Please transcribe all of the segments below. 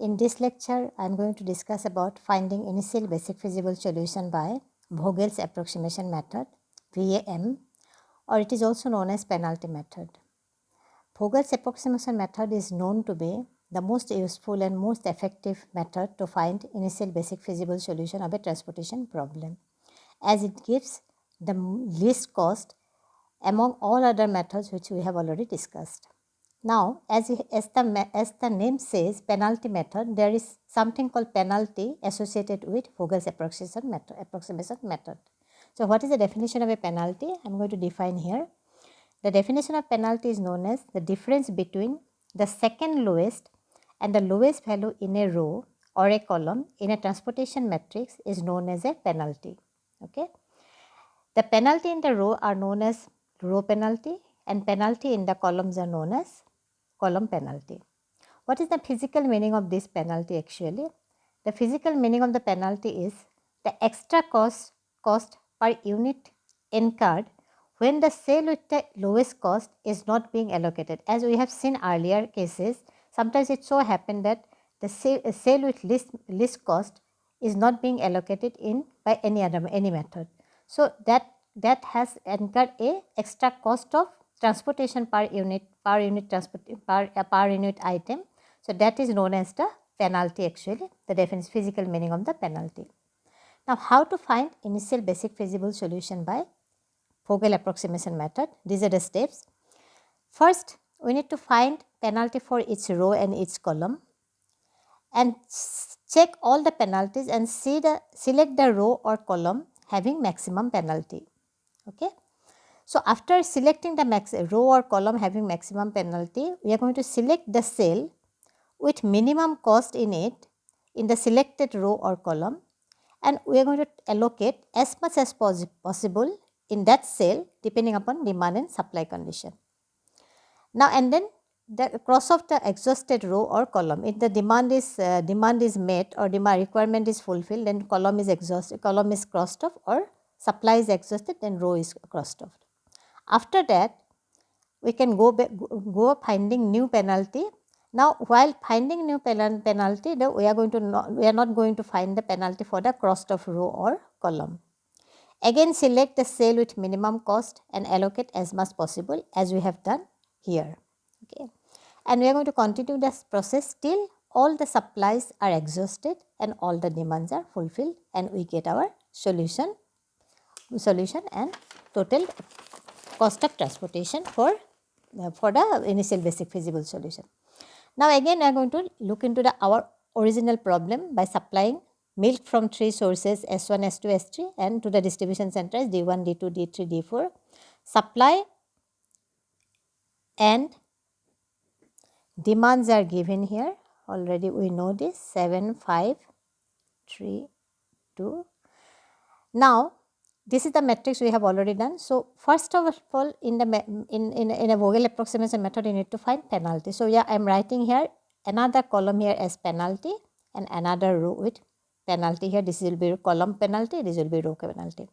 In this lecture, I am going to discuss about finding initial basic feasible solution by Vogel's approximation method, VAM, or it is also known as penalty method. Vogel's approximation method is known to be the most useful and most effective method to find initial basic feasible solution of a transportation problem, as it gives the least cost among all other methods which we have already discussed. Now, as the name says, penalty method, there is something called penalty associated with Vogel's approximation method. So, what is the definition of a penalty? I am going to define here. The definition of penalty is known as the difference between the second lowest and the lowest value in a row or a column in a transportation matrix is known as a penalty. Okay. The penalty in the row are known as row penalty, and penalty in the columns are known as column penalty. What is the physical meaning of this penalty actually? The physical meaning of the penalty is the extra cost per unit incurred when the cell with the lowest cost is not being allocated. As we have seen earlier cases, sometimes it so happen that the cell with least cost is not being allocated in by any method. So that has incurred a extra cost of transportation per unit item. So that is known as the penalty actually, the definition physical meaning of the penalty. Now, how to find initial basic feasible solution by Vogel approximation method? These are the steps. First, we need to find penalty for each row and each column and check all the penalties and select the row or column having maximum penalty. Okay. So, after selecting the row or column having maximum penalty, we are going to select the cell with minimum cost in it in the selected row or column, and we are going to allocate as much as possible in that cell depending upon demand and supply condition. Now, and then the cross off the exhausted row or column. If the demand is met or demand requirement is fulfilled, then column is exhausted, column is crossed off, or supply is exhausted, then row is crossed off. After that, we can go finding new penalty. Now, while finding new penalty, we are not going to find the penalty for the crossed off row or column. Again, select the cell with minimum cost and allocate as much possible as we have done here. Okay, and we are going to continue this process till all the supplies are exhausted and all the demands are fulfilled, and we get our solution and total cost of transportation for the initial basic feasible solution. Now, again we are going to look into our original problem by supplying milk from three sources S1, S2, S3 and to the distribution centers D1, D2, D3, D4. Supply and demands are given here. Already we know this 7, 5, 3, 2. Now, this is the matrix we have already done. So, first of all, in a Vogel approximation method, you need to find penalty. So, yeah, I am writing here another column here as penalty and another row with penalty here. This will be column penalty, this will be row penalty.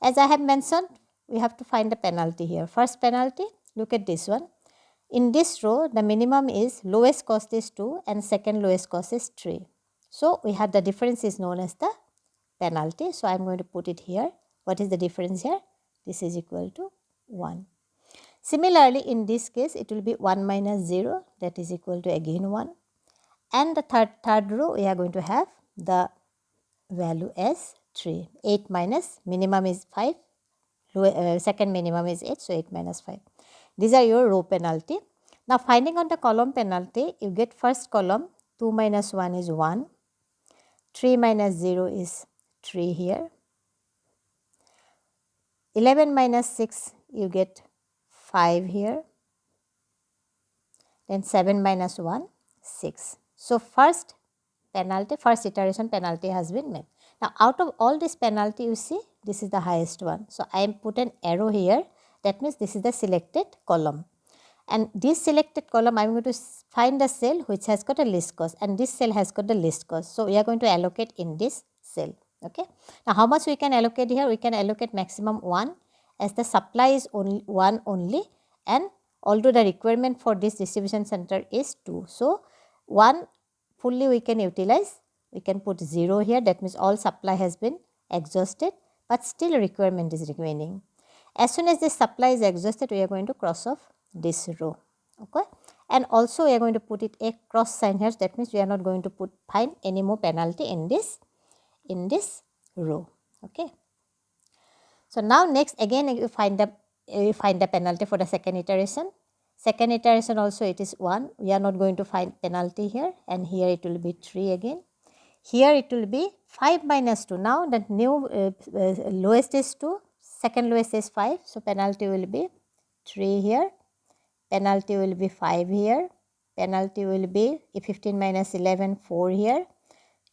As I have mentioned, we have to find the penalty here. First penalty, look at this one. In this row, the minimum is lowest cost is 2 and second lowest cost is 3. So, we have the difference is known as the penalty. So, I am going to put it here. What is the difference here? This is equal to 1. Similarly, in this case, it will be 1 minus 0, that is equal to again 1. And the third row, we are going to have the value as 3. 8 minus minimum is 5, second minimum is 8, so 8 minus 5. These are your row penalty. Now, finding out the column penalty, you get first column 2 minus 1 is 1, 3 minus 0 is 3 here. 11 minus 6 you get 5 here, then 7 minus 1 6. So, first iteration penalty has been met. Now, out of all this penalty you see this is the highest one. So, I am put an arrow here, that means this is the selected column, and this selected column I am going to find the cell which has got a least cost, and this cell has got the least cost. So, we are going to allocate in this cell. Okay. Now, how much we can allocate here? We can allocate maximum 1 as the supply is only 1 only, and although the requirement for this distribution center is 2. So, 1 fully we can utilize, we can put 0 here, that means all supply has been exhausted, but still requirement is remaining. As soon as this supply is exhausted, we are going to cross off this row, okay. And also we are going to put it a cross sign here, that means we are not going to find any more penalty in this row, okay. So now next again you find the penalty for the second iteration. Second iteration also it is 1, we are not going to find penalty here, and here it will be 3 again. Here it will be 5 minus 2. Now the new lowest is 2, second lowest is 5. So penalty will be 3 here, penalty will be 5 here, penalty will be 15 minus 11, 4 here,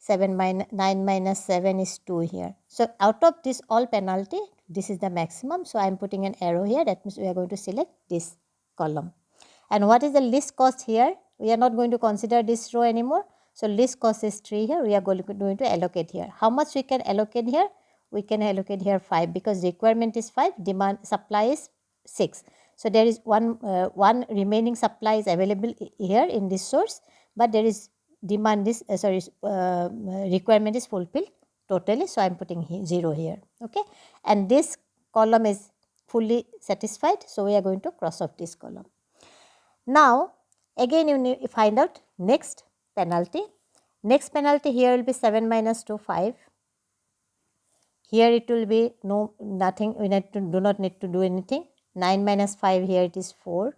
9 minus 7 is 2 here. So out of this all penalty, this is the maximum. So I am putting an arrow here, that means we are going to select this column. And what is the least cost here? We are not going to consider this row anymore. So least cost is 3 here, we are going to allocate here. How much we can allocate here? We can allocate here 5, because requirement is 5, demand supply is 6. So there is one remaining supply is available here in this source, but there is demand is requirement is fulfilled totally. So I am putting 0 here, okay. And this column is fully satisfied, so we are going to cross off this column. Now again you need to find out next penalty. Next penalty here will be 7 minus 2, 5. Here it will be nothing, we do not need to do anything. 9 minus 5, here it is 4.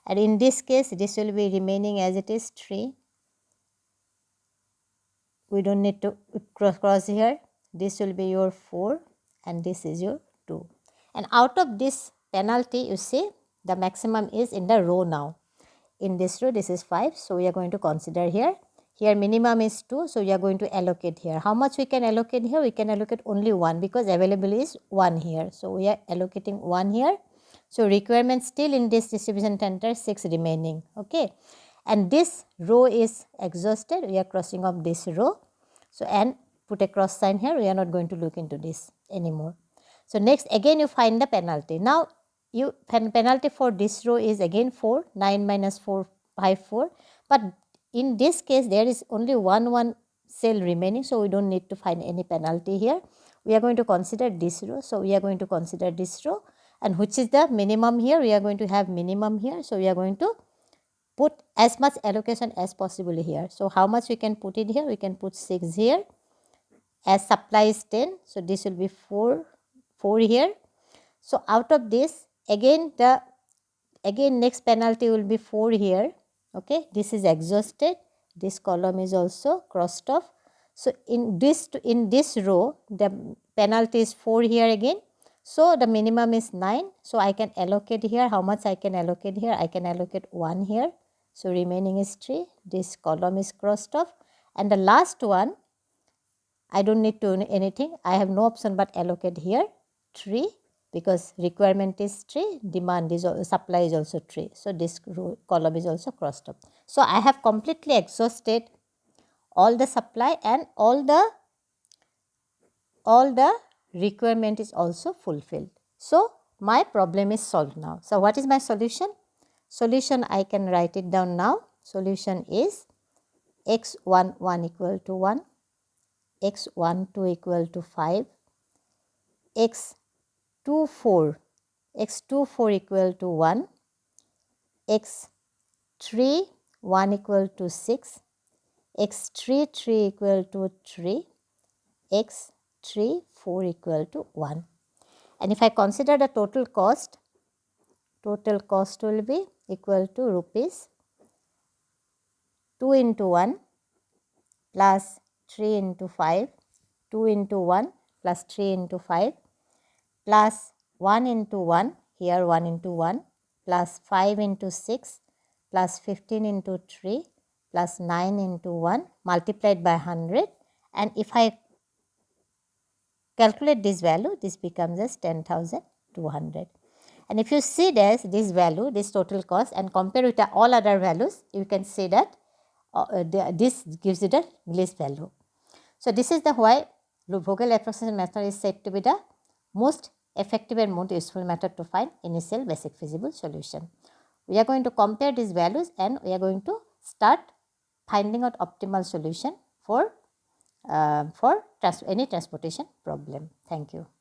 And in this case this will be remaining as it is 3. We don't need to cross here. This will be your 4 and this is your 2. And out of this penalty, you see the maximum is in the row now. In this row this is 5, so we are going to consider here. Here minimum is 2, so we are going to allocate here. How much we can allocate here? We can allocate only 1, because available is 1 here. So we are allocating 1 here. So requirement still in this distribution center 6 remaining, okay. And this row is exhausted, we are crossing off this row. So and put a cross sign here, we are not going to look into this anymore. So next again you find the penalty. Now you penalty for this row is again 4, 9 minus 4, 5, 4. But in this case there is only one cell remaining, so we don't need to find any penalty here. We are going to consider this row. So we are going to consider this row, and which is the minimum here? We are going to have minimum here. So we are going to put as much allocation as possible here. So how much we can put it here? We can put 6 here. As supply is 10, so this will be 4 here. So out of this again next penalty will be 4 here, okay. This is exhausted, this column is also crossed off. So in this row the penalty is 4 here again. So the minimum is 9, so I can allocate here. How much I can allocate here? I can allocate 1 here. So remaining is 3, this column is crossed off. And the last one, I don't need to do anything, I have no option but allocate here 3, because requirement is 3, demand is supply is also 3. So this column is also crossed off. So I have completely exhausted all the supply, and all the requirement is also fulfilled. So my problem is solved now. So what is my solution? Solution, I can write it down now. Solution is x11 equal to 1, x12 equal to 5, x24 equal to 1, x31 equal to 6, x33 equal to 3, x34 equal to 1. And if I consider the total cost will be equal to rupees 2 into 1 plus 3 into 5, 2 into 1 plus 3 into 5 plus 1 into 1, here 1 into 1, plus 5 into 6 plus 15 into 3 plus 9 into 1 multiplied by 100. And if I calculate this value, this becomes as 10,200. And if you see this value, this total cost, and compare with all other values, you can see that this gives you the least value. So this is the why Vogel approximation method is said to be the most effective and most useful method to find initial basic feasible solution. We are going to compare these values and we are going to start finding out optimal solution for any transportation problem. Thank you.